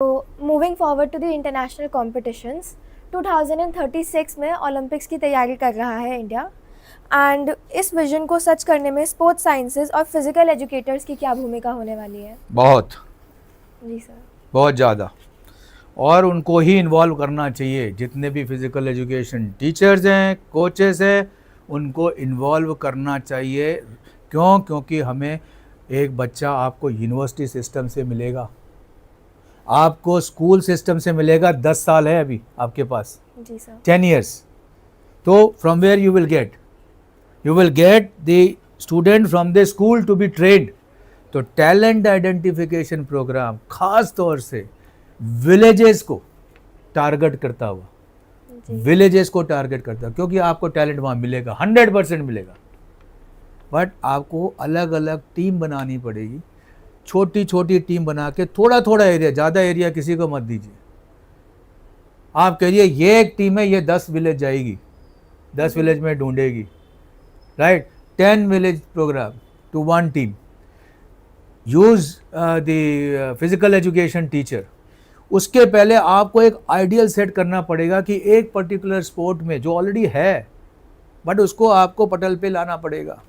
तो moving forward to the international competitions, 2036 में Olympics की तैयारी कर रहा है इंडिया। एंड इस विजन को सच करने में स्पोर्ट्स साइंसेज और फिजिकल एजुकेटर्स की क्या भूमिका होने वाली है? बहुत जी सर। बहुत ज़्यादा, और उनको ही इन्वॉल्व करना चाहिए। जितने भी फिज़िकल एजुकेशन टीचर्स हैं, कोचेस हैं, उनको इन्वॉल्व करना चाहिए। क्यों? क्योंकि हमें एक बच्चा आपको यूनिवर्सिटी सिस्टम से मिलेगा, आपको स्कूल सिस्टम से मिलेगा। 10 साल है अभी आपके पास, जी सर। 10 years। तो from where you will get the student from the school to be trained. तो टैलेंट आइडेंटिफिकेशन प्रोग्राम खास तौर से विलेजेस को टारगेट करता हुआ, क्योंकि आपको टैलेंट वहाँ मिलेगा, 100% मिलेगा। बट आपको अलग अलग टीम बनानी पड़ेगी, छोटी छोटी टीम बना के, थोड़ा थोड़ा एरिया, ज़्यादा एरिया किसी को मत दीजिए। आप कहिए ये एक टीम है, ये 10 विलेज जाएगी, 10 विलेज में ढूंढेगी, right. 10 village program to 1 team. Use the physical education teacher. उसके पहले आपको एक आइडियल सेट करना पड़ेगा कि एक पर्टिकुलर स्पोर्ट में जो ऑलरेडी है, बट उसको आपको पटल पे लाना पड़ेगा।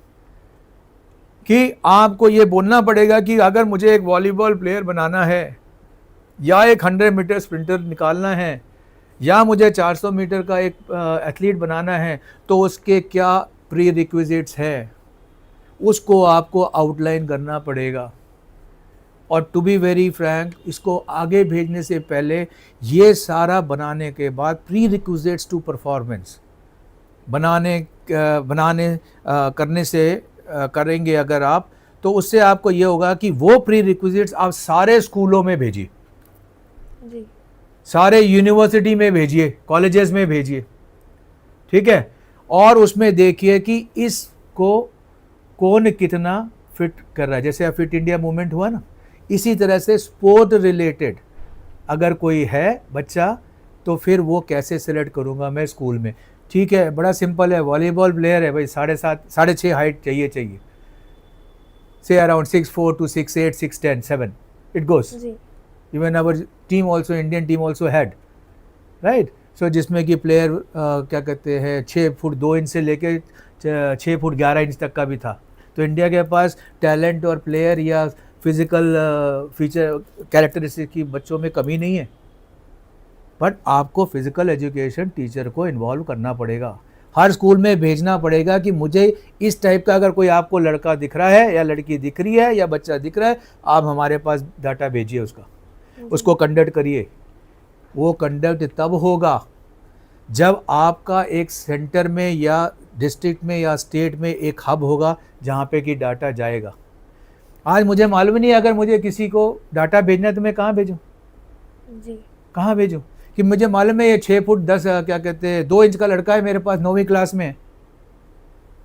कि आपको ये बोलना पड़ेगा कि अगर मुझे एक वॉलीबॉल प्लेयर बनाना है, या एक 100 मीटर स्प्रिंटर निकालना है, या मुझे 400 मीटर का एक एथलीट बनाना है, तो उसके क्या प्री रिक्विजिट्स हैं, उसको आपको आउटलाइन करना पड़ेगा। और टू बी वेरी फ्रैंक, इसको आगे भेजने से पहले ये सारा बनाने के बाद प्री रिक्विजिट्स टू परफॉर्मेंस करने से करेंगे अगर आप, तो उससे आपको ये होगा कि वो प्री रिक्विजिट्स आप सारे स्कूलों में भेजिए, सारे यूनिवर्सिटी में भेजिए, कॉलेजेस में भेजिए, ठीक है। और उसमें देखिए कि इसको कौन कितना फिट कर रहा है। जैसे फिट इंडिया मूवमेंट हुआ ना, इसी तरह से स्पोर्ट रिलेटेड अगर कोई है बच्चा, तो फिर वो कैसे सेलेक्ट करूँगा मैं स्कूल में। ठीक है, बड़ा सिंपल है। वॉलीबॉल प्लेयर है भाई, 7.5 6.5 हाइट चाहिए, से around 6'4" to 6'8", 6'10", 7 it goes. Even our team also, Indian team also had, right. So जिसमें कि प्लेयर क्या कहते हैं 6 फुट 2 इंच से लेके 6 फुट 11 इंच तक का भी था। तो इंडिया के पास टैलेंट और प्लेयर या फिजिकल फीचर कैरेक्टरिस्टिक की बच्चों में कमी नहीं है। बट आपको फिजिकल एजुकेशन टीचर को इन्वॉल्व करना पड़ेगा, हर स्कूल में भेजना पड़ेगा कि मुझे इस टाइप का अगर कोई आपको लड़का दिख रहा है या लड़की दिख रही है या बच्चा दिख रहा है, आप हमारे पास डाटा भेजिए उसका, उसको कंडक्ट करिए। वो कंडक्ट तब होगा जब आपका एक सेंटर में या डिस्ट्रिक्ट में या स्टेट में एक हब होगा जहाँ पे कि डाटा जाएगा। आज मुझे मालूम नहीं है, अगर मुझे किसी को डाटा भेजना है तो मैं कहाँ भेजूँ कहाँ भेजूँ? कि मुझे मालूम है ये 6 फुट 10 क्या कहते हैं 2 इंच का लड़का है मेरे पास, 9वीं क्लास में,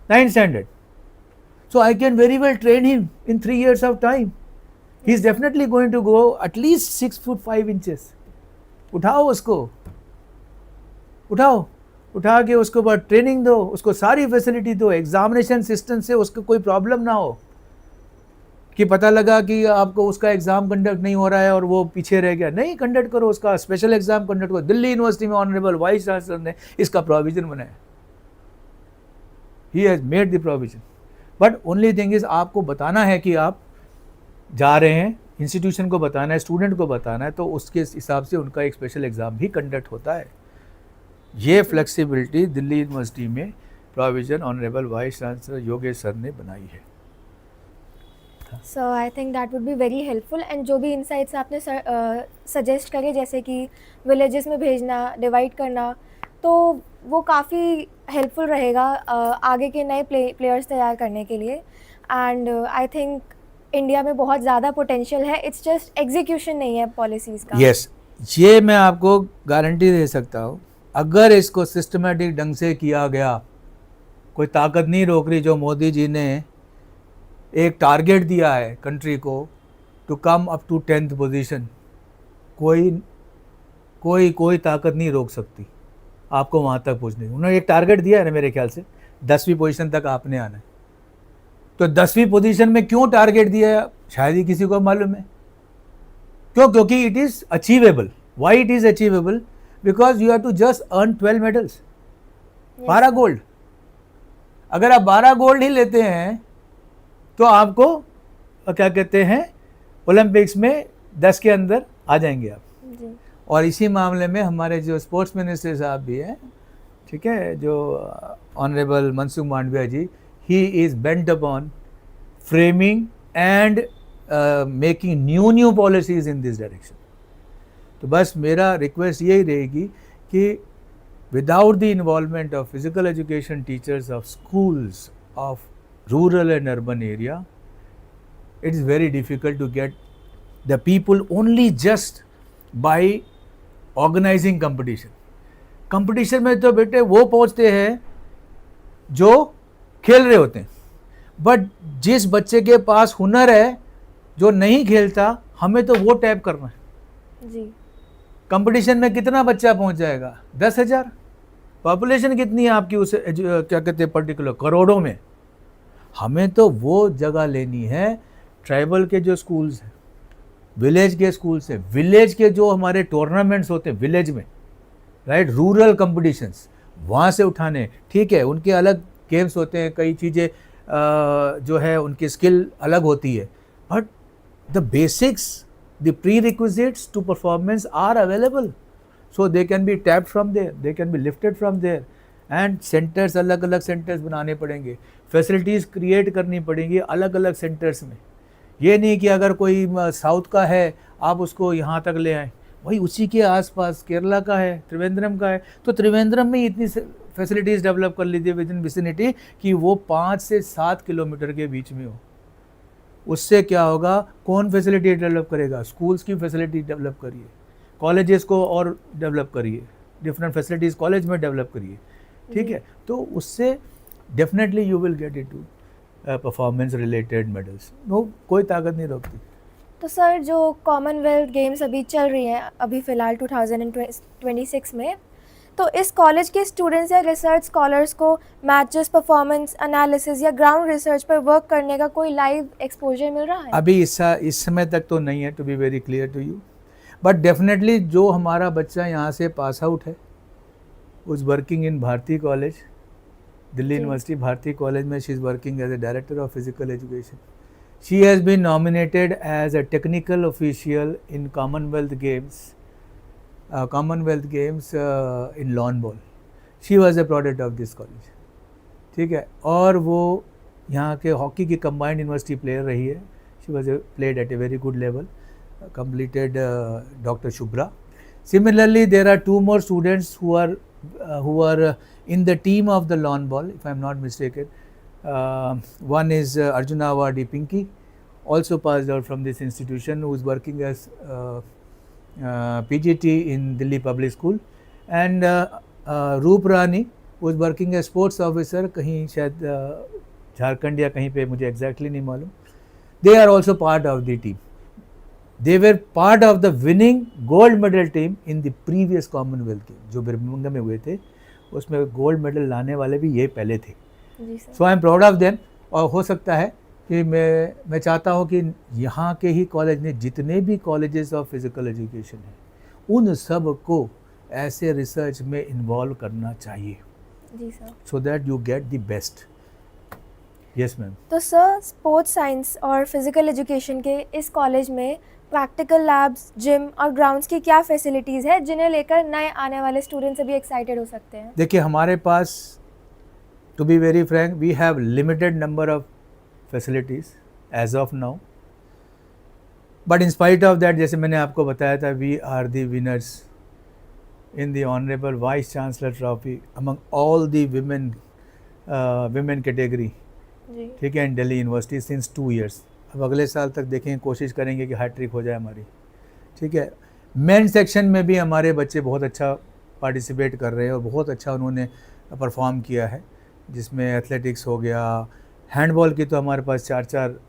9th standard. So I can very well train him in 3 years of time. He is definitely going to go at least 6 foot 5 inches. उठाओ उसको, उठा के उसको बाद ट्रेनिंग दो, उसको सारी फैसिलिटी दो, एग्जामिनेशन सिस्टम से उसको कोई प्रॉब्लम ना हो कि पता लगा कि आपको उसका एग्जाम कंडक्ट नहीं हो रहा है और वो पीछे रह गया। नहीं, कंडक्ट करो, उसका स्पेशल एग्जाम कंडक्ट करो। दिल्ली यूनिवर्सिटी में ऑनरेबल वाइस चांसलर ने इसका प्रोविजन बनाया, he has made the provision. But only thing is आपको बताना है कि आप जा रहे हैं, इंस्टीट्यूशन को बताना है, स्टूडेंट को बताना है, तो उसके हिसाब से उनका एक स्पेशल एग्जाम भी कंडक्ट होता है। ये फ्लेक्सिबिलिटी दिल्ली यूनिवर्सिटी में provision honourable vice chancellor Yogesh sir ने बनाई है। So I think that would be very helpful. And जो भी इंसाइट्स आपने सजेस्ट करे, जैसे कि विलेजेस में भेजना, डिवाइड करना, तो वो काफ़ी हेल्पफुल रहेगा आगे के नए प्लेयर्स तैयार करने के लिए। एंड आई थिंक इंडिया में बहुत ज़्यादा पोटेंशियल है, इट्स जस्ट एग्जीक्यूशन नहीं है पॉलिसीज़ का। यस, ये मैं आपको गारंटी दे सकता हूँ। अगर इसको सिस्टमेटिक ढंग से किया गया, कोई ताकत नहीं रोक रही। जो मोदी जी ने एक टारगेट दिया है कंट्री को to come up to 10th position, कोई ताकत नहीं रोक सकती आपको वहाँ तक पहुँचने। उन्होंने एक टारगेट दिया है ना, मेरे ख्याल से 10वीं पोजीशन तक आपने आना है। तो 10वीं पोजीशन में क्यों टारगेट दिया है, शायद ही किसी को मालूम है। क्यों? क्योंकि it is achievable. Why it is achievable? Because you have to just earn 12 medals, 12 gold. अगर आप 12 गोल्ड ही लेते हैं तो आपको क्या कहते हैं, ओलंपिक्स में 10 के अंदर आ जाएंगे आप. जी. और इसी मामले में हमारे जो स्पोर्ट्स मिनिस्टर साहब भी हैं, ठीक है, जो honourable Mansukh Mandaviya ji, he is bent upon framing and making new policies in this direction. तो बस मेरा रिक्वेस्ट यही रहेगी कि without the involvement of physical education teachers of schools of rural and urban area, it is very difficult to get the people only just by organizing competition. Competition में तो बेटे वो पहुंचते हैं जो खेल रहे होते हैं, बट जिस बच्चे के पास हुनर है जो नहीं खेलता, हमें तो वो टैप करना है. जी. कंपटीशन में कितना बच्चा पहुंच जाएगा? 10,000. पॉपुलेशन कितनी है आपकी उस क्या कहते हैं पर्टिकुलर करोड़ों में. हमें तो वो जगह लेनी है ट्राइबल के जो स्कूल्स हैं, विलेज के स्कूल्स हैं, विलेज के जो हमारे टूर्नामेंट्स होते हैं विलेज में, राइट, रूरल कंपटीशंस, वहाँ से उठाने. ठीक है, उनके अलग गेम्स होते हैं, कई चीज़ें जो है उनकी स्किल अलग होती है, but the basics, the prerequisites to performance are available, so they can be tapped from there, they can be lifted from there. And centres, अलग अलग सेंटर्स बनाने पड़ेंगे, फैसिलिटीज़ क्रिएट करनी पड़ेंगी अलग अलग सेंटर्स में. ये नहीं कि अगर कोई साउथ का है आप उसको यहाँ तक ले आएँ, वही उसी के आसपास केरला का है, त्रिवेंद्रम का है, तो त्रिवेंद्रम में इतनी फैसिलिटीज़ डेवलप कर लीजिए विद इन विसिनिटी कि वो 5 से 7 किलोमीटर के बीच में हो. उससे क्या होगा, कौन फैसिलिटी डेवलप करेगा? स्कूल्स की फैसिलिटी डेवलप करिए, कॉलेजेस को और डेवलप करिए, डिफरेंट फैसिलिटीज़ कॉलेज में डेवलप करिए. ठीक है, तो उससे definitely you will get it to performance related medals. No, कोई ताकत नहीं रोकती. तो सर, जो कॉमनवेल्थ गेम्स अभी चल रही हैं अभी फ़िलहाल 2026 में, तो इस कॉलेज के स्टूडेंट्स या रिसर्च स्कॉलर्स को मैचेस, परफॉर्मेंस एनालिसिस या ग्राउंड रिसर्च पर वर्क करने का कोई लाइव एक्सपोजर मिल रहा है? अभी इस समय तक तो नहीं है, to be very clear to you, but definitely जो हमारा बच्चा यहाँ से पास आउट है, उस working in Bharati College, Delhi University Bharati College में, she is working as a director of physical education. She has been nominated as a technical official in Commonwealth Games in lawn ball. She was a product of this college. ठीक है, और वो यहाँ के hockey की combined university player रही है. She was played at a very good level, completed Dr. Shubhra. Similarly, there are 2 more students who are in the team of the lawn ball, if I am not mistaken. One is Arjuna Awardee Pinky, also passed out from this institution, who is working as PGT in Delhi Public School, and Roop Rani, who is working as sports officer, कहीं शायद झारखंड या कहीं पे, मुझे exactly नहीं मालूम. They are also part of the team. They were part of the winning gold medal team in the previous Commonwealth game, जो Birmingham में हुए थे, उसमें गोल्ड मेडल लाने वाले भी ये पहले थे. So I am proud of them. और हो सकता है कि मैं चाहता हूँ कि यहाँ के ही कॉलेज ने, जितने भी कॉलेजेस ऑफ फिजिकल एजुकेशन हैं, उन सब को ऐसे रिसर्च में इन्वॉल्व करना चाहिए. जी sir. So that you get the best. Yes ma'am. तो सर, स्पोर्ट्स साइंस और फिजिकल एजुकेशन के इस कॉलेज में प्रैक्टिकल लैब्स, जिम और ग्राउंड्स की क्या फैसिलिटीज़ है जिन्हें लेकर नए आने वाले स्टूडेंट्स भी एक्साइटेड हो सकते हैं? देखिए, हमारे पास, to be very frank, we have limited number of facilities as of now, but in spite of that, जैसे मैंने आपको बताया था, we are the winners in the honourable vice chancellor trophy among all the women category. ठीक है, in Delhi University since 2 years. अब अगले साल तक देखेंगे, कोशिश करेंगे कि हैट्रिक हो जाए हमारी. ठीक है, मेन सेक्शन में भी हमारे बच्चे बहुत अच्छा पार्टिसिपेट कर रहे हैं और बहुत अच्छा उन्होंने परफॉर्म किया है, जिसमें एथलेटिक्स हो गया, हैंडबॉल की तो हमारे पास 4-4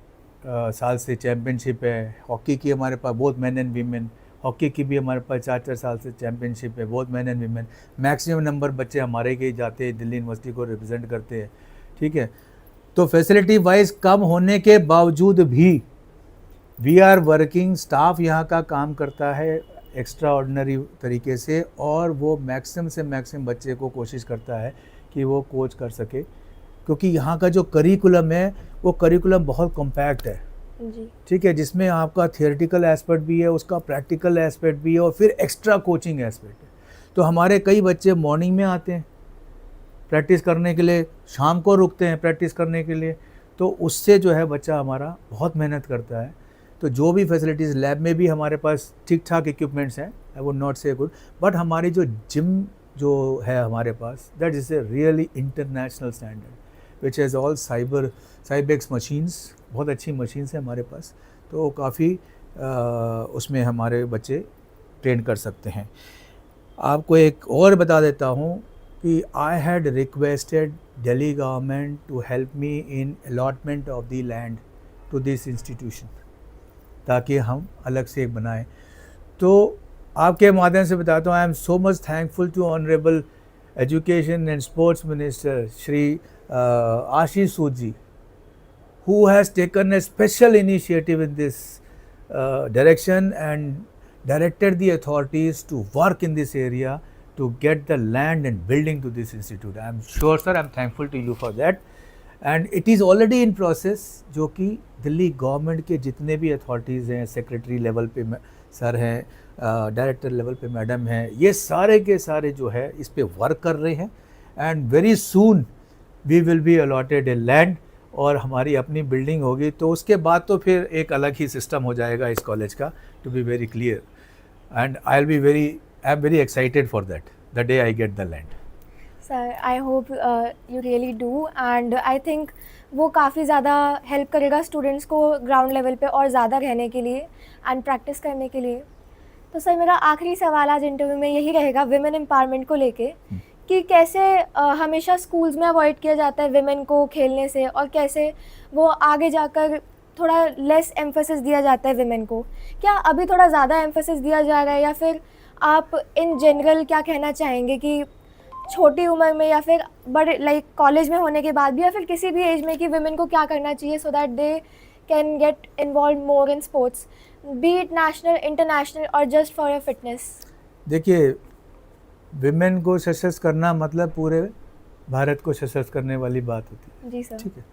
साल से चैम्पियनशिप है, हॉकी की हमारे पास both men and women, hockey की भी हमारे पास 4-4 साल से चैम्पियनशिप है, both men and women. Maximum number बच्चे हमारे के ही जाते हैं, दिल्ली यूनिवर्सिटी को रिप्रेजेंट करते हैं. ठीक है, तो फैसिलिटी वाइज कम होने के बावजूद भी वी आर वर्किंग, स्टाफ यहाँ का काम करता है एक्स्ट्रा ऑर्डिनरी तरीके से, और वो मैक्सिमम से मैक्सिमम बच्चे को कोशिश करता है कि वो कोच कर सके, क्योंकि यहाँ का जो करिकुलम है वो करिकुलम बहुत कॉम्पैक्ट है, जी ठीक है, जिसमें आपका थियोरेटिकल एस्पेक्ट भी है, उसका प्रैक्टिकल एस्पेक्ट भी है, और फिर एक्स्ट्रा कोचिंग एस्पेक्ट है। तो हमारे कई बच्चे मॉर्निंग में आते हैं प्रैक्टिस करने के लिए, शाम को रुकते हैं प्रैक्टिस करने के लिए, तो उससे जो है बच्चा हमारा बहुत मेहनत करता है। तो जो भी फैसिलिटीज़, लैब में भी हमारे पास ठीक ठाक इक्विपमेंट्स हैं, I would not say good, but हमारी जो जिम जो है हमारे पास, that is a really international standard which has all Cybex machines, बहुत अच्छी मशीन्स हैं हमारे पास, तो काफ़ी उसमें हमारे बच्चे ट्रेन कर सकते हैं। आपको एक और बता देता हूँ कि I had requested Delhi government to help me in allotment of the land to this institution, ताकि हम अलग से एक बनाएं। तो आपके माध्यम से बताता हूँ, I am so much thankful to honourable education and sports minister Shri Ashish Sood ji, who has taken a special initiative in this direction and directed the authorities to work in this area to get the land and building to this institute. I am sure, sir, I am thankful to you for that. And it is already in process, जो कि Delhi government के जितने भी authorities हैं, secretary level पे sir हैं, director level पे madam हैं, ये सारे के सारे जो है इस पे वर्क कर रहे हैं। And very soon we will be allotted a land, और हमारी अपनी बिल्डिंग होगी, तो उसके बाद तो फिर एक अलग ही सिस्टम हो जाएगा इस कॉलेज का, to be very clear. And I am very excited for that the day I get the land. Sir, I hope you really do, and I think वो काफ़ी ज़्यादा हेल्प करेगा स्टूडेंट्स को ग्राउंड लेवल पे और ज़्यादा रहने के लिए एंड प्रैक्टिस करने के लिए। तो सर, मेरा आखिरी सवाल आज इंटरव्यू में यही रहेगा विमेन एम्पावरमेंट को लेके, कि कैसे हमेशा स्कूल्स में अवॉइड किया जाता है विमेन को खेलने से, और कैसे वो आगे जाकर थोड़ा लेस एम्फेसिस दिया जाता है विमेन को। क्या अभी थोड़ा ज़्यादा एम्फेसिस दिया जा रहा है, या फिर आप इन जनरल क्या कहना चाहेंगे कि छोटी उम्र में या फिर बड़े लाइक कॉलेज में होने के बाद भी, या फिर किसी भी एज में, कि विमेन को क्या करना चाहिए so that they can get involve more in sports, B it national, international, और जस्ट फॉर योर फिटनेस? देखिए, विमेन को सशक्त करना मतलब पूरे भारत को सशक्त करने वाली बात होती है। जी सर। ठीक है,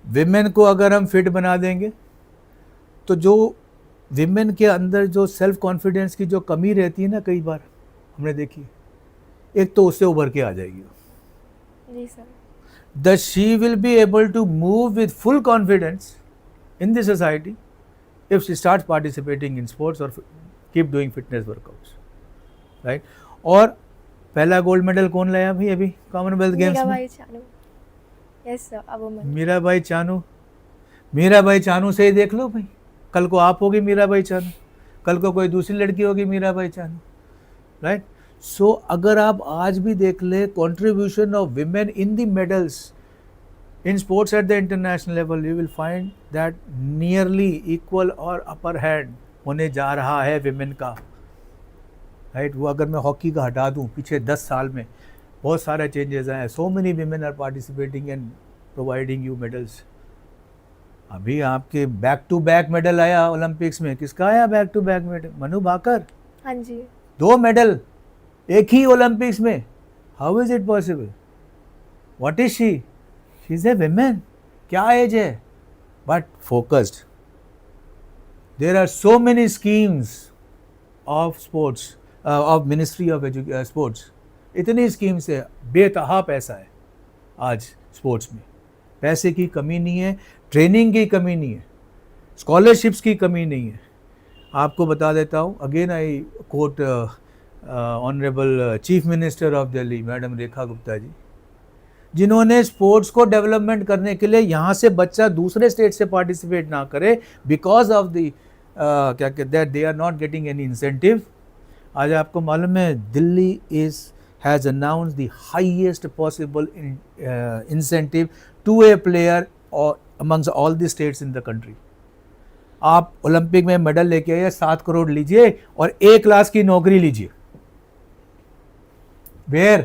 विमेन को अगर हम फिट बना देंगे, तो जो विमेन के अंदर जो सेल्फ कॉन्फिडेंस की जो कमी रहती है ना, कई बार हमने देखी, एक तो उससे उभर के आ जाएगी। जी सर। The she will be able to move with full confidence in the society if she start participating in sports और keep doing fitness workouts, right. और पहला गोल्ड मेडल कौन लाया भाई अभी कॉमनवेल्थ गेम्स में? मीराबाई चानू। यस सर, अब वो मीराबाई चानू से ही देख लो भाई, कल को आप होगी मीराबाई चानू, कल को कोई दूसरी लड़की होगी मीराबाई चानू, राइट। सो अगर आप आज भी देख ले contribution of women in the medals in sports at the international level, you will find that nearly equal और अपर हैंड होने जा रहा है विमेन का, राइट। वो अगर मैं हॉकी का हटा दूं, पीछे 10 साल में बहुत सारे चेंजेस आए हैं, so many women are participating and providing you medals. अभी आपके बैक टू बैक मेडल आया ओलंपिक्स में, किसका आया back to back medal? Manu Bhaker. हाँ जी। 2 मेडल एक ही ओलंपिक्स में, how is it possible? What is she? She is a women. क्या एज है? But focused. There are so many schemes of sports, of ministry of sports, इतनी schemes है, बेतहा पैसा है आज स्पोर्ट्स में, पैसे की कमी नहीं है, ट्रेनिंग की कमी नहीं है, स्कॉलरशिप्स की कमी नहीं है। आपको बता देता हूँ, again I quote honourable chief minister of Delhi madam Rekha Gupta ji, जिन्होंने स्पोर्ट्स को डेवलपमेंट करने के लिए यहाँ से बच्चा दूसरे स्टेट से पार्टिसिपेट ना करे बिकॉज ऑफ द क्या कहते हैं, they are not getting any incentive. आज आपको मालूम है Delhi has announced the highest possible incentive to a player or amongst all the states in the country. आप ओलंपिक में मेडल लेके आइए, 7 करोड़ लीजिए और A क्लास की नौकरी लीजिए। Where?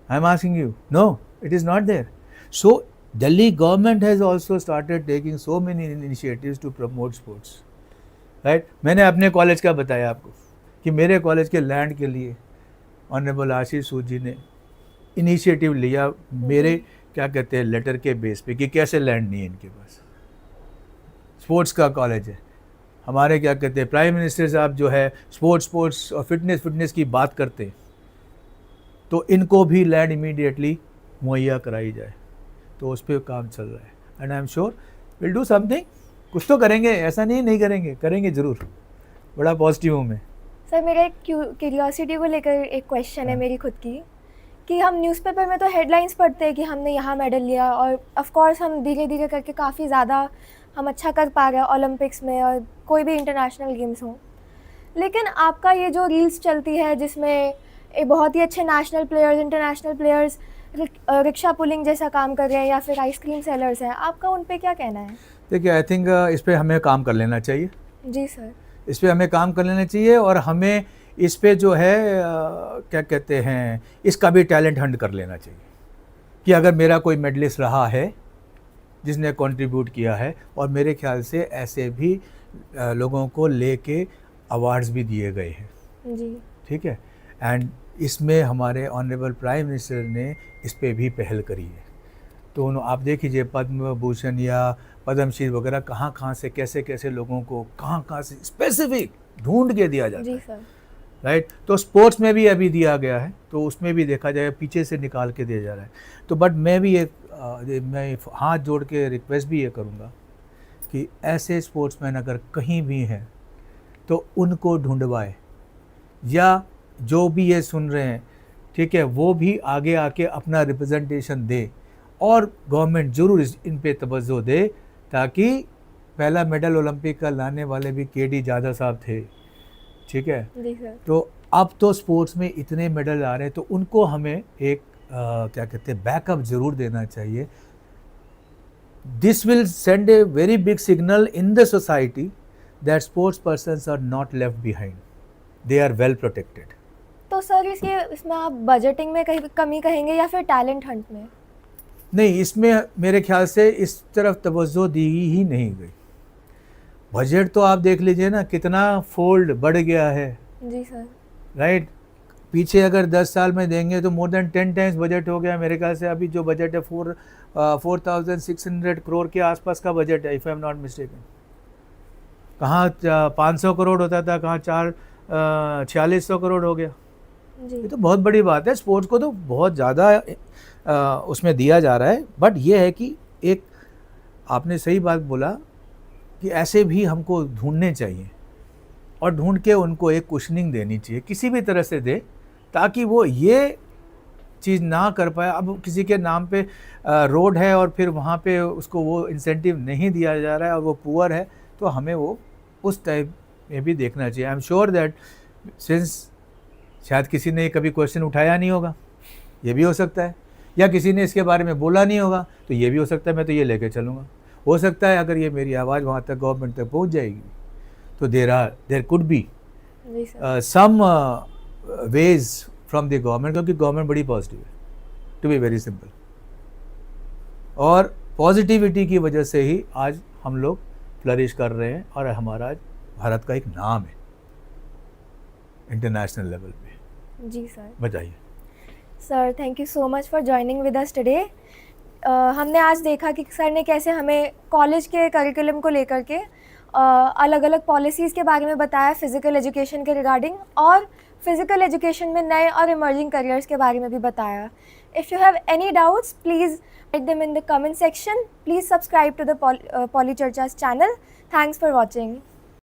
I am asking you. No, it is not there. So Delhi government has also started taking so many initiatives to promote sports, right? मैंने अपने कॉलेज का बताया आपको कि मेरे कॉलेज के लैंड के लिए ऑनरेबल आशीष सूद जी ने इनिशिएटिव लिया मेरे क्या कहते हैं लेटर के बेस पे कि कैसे लैंड नहीं है इनके पास, स्पोर्ट्स का कॉलेज है। हमारे क्या कहते हैं प्राइम मिनिस्टर साहब जो है स्पोर्ट्स और फिटनेस की बात करते हैं, तो इनको भी लैंड इमीडिएटली मुहैया कराई जाए, तो उस पर काम चल रहा है। And I am sure will do something, कुछ तो करेंगे, ऐसा नहीं करेंगे ज़रूर, बड़ा पॉजिटिव हूँ मैं। सर मेरा एक क्यूरियोसिटी को लेकर एक क्वेश्चन है मेरी खुद की, कि हम न्यूज़पेपर में तो हेडलाइंस पढ़ते हैं कि हमने यहाँ मेडल लिया, और ऑफ कोर्स हम धीरे धीरे करके काफ़ी ज़्यादा हम अच्छा कर पा रहे हैं ओलंपिक्स में और कोई भी इंटरनेशनल गेम्स हों, लेकिन आपका ये जो रील्स चलती है जिसमें एक बहुत ही अच्छे national players, international players rickshaw pulling जैसा काम कर रहे हैं या फिर आइसक्रीम सेलर्स हैं, आपका उन पे क्या कहना है? देखिए आई थिंक इस पर हमें काम कर लेना चाहिए। जी सर। इस पर हमें काम कर लेना चाहिए और हमें इस पे जो है क्या कहते हैं इसका भी टैलेंट हंट कर लेना चाहिए कि अगर मेरा कोई मेडलिस्ट रहा है जिसने कंट्रीब्यूट किया है, और मेरे ख्याल से ऐसे भी लोगों को लेके अवार्ड्स भी दिए गए हैं। जी ठीक है, एंड इसमें हमारे ऑनरेबल प्राइम मिनिस्टर ने इस पे भी पहल करी है। तो आप देख लीजिए पद्म भूषण या पद्मश्री वगैरह कहाँ से कैसे लोगों को कहाँ से स्पेसिफिक ढूंढ के दिया जाता है। जी सर। राइट, तो स्पोर्ट्स में भी अभी दिया गया है, तो उसमें भी देखा जाए पीछे से निकाल के दिया जा रहा है। तो बट मैं भी मैं हाथ जोड़ के रिक्वेस्ट भी ये करूँगा कि ऐसे स्पोर्ट्समैन अगर कहीं भी हैं तो उनको ढूंढवाए, या जो भी ये सुन रहे हैं ठीक है वो भी आगे आके अपना रिप्रेजेंटेशन दे, और गवर्नमेंट ज़रूर इन पे तवज्जो दे, ताकि पहला मेडल ओलंपिक का लाने वाले भी केडी जाधव साहब थे। ठीक है जी सर। तो अब तो स्पोर्ट्स में इतने मेडल आ रहे हैं, तो उनको हमें एक क्या कहते हैं बैकअप ज़रूर देना चाहिए। This will send a very big signal in the society that sports persons are not left behind, they are well protected. तो सर इसमें आप बजटिंग में कहीं कमी कहेंगे या फिर टैलेंट हंट में? नहीं, इसमें मेरे ख्याल से इस तरफ तवज्जो दी ही नहीं गई। बजट तो आप देख लीजिए ना कितना फोल्ड बढ़ गया है। जी सर। राइट, पीछे अगर 10 साल में देंगे तो मोर देन 10 टाइम्स बजट हो गया मेरे ख्याल से। अभी जो बजट है 4,600 करोड़ के आसपास का बजट है, if I am not mistaken. कहाँ 500 करोड़ होता था, कहाँ 4600 करोड़ हो गया। जी। ये तो बहुत बड़ी बात है। स्पोर्ट्स को तो बहुत ज़्यादा उसमें दिया जा रहा है, बट ये है कि एक आपने सही बात बोला कि ऐसे भी हमको ढूंढने चाहिए, और ढूंढ के उनको एक कुशनिंग देनी चाहिए, किसी भी तरह से दे, ताकि वो ये चीज़ ना कर पाए। अब किसी के नाम पे रोड है और फिर वहाँ पे उसको वो इंसेंटिव नहीं दिया जा रहा है और वो पुअर है, तो हमें वो उस टाइप में भी देखना चाहिए। I am sure that since शायद किसी ने कभी क्वेश्चन उठाया नहीं होगा, ये भी हो सकता है, या किसी ने इसके बारे में बोला नहीं होगा, तो ये भी हो सकता है। मैं तो ये लेके चलूँगा, हो सकता है अगर ये मेरी आवाज़ वहाँ तक गवर्नमेंट तक पहुँच जाएगी तो there could be some ways from the government, क्योंकि गवर्नमेंट बड़ी पॉजिटिव है, टू बी वेरी सिंपल। और पॉजिटिविटी की वजह से ही आज हम लोग फ्लरिश कर रहे हैं, और हमारा आज भारत का एक नाम है इंटरनेशनल लेवल पे। जी सर। बताइए sir thank you so much for joining with us today. हमने आज देखा कि सर ने कैसे हमें कॉलेज के करिकुलम को लेकर के अलग अलग पॉलिसीज़ के बारे में बताया फिज़िकल एजुकेशन के रिगार्डिंग, और फिज़िकल एजुकेशन में नए और इमर्जिंग करियर्स के बारे में भी बताया। If you have any doubts please write them in the comment section. Please subscribe to the Poly Charchas channel. Thanks for watching.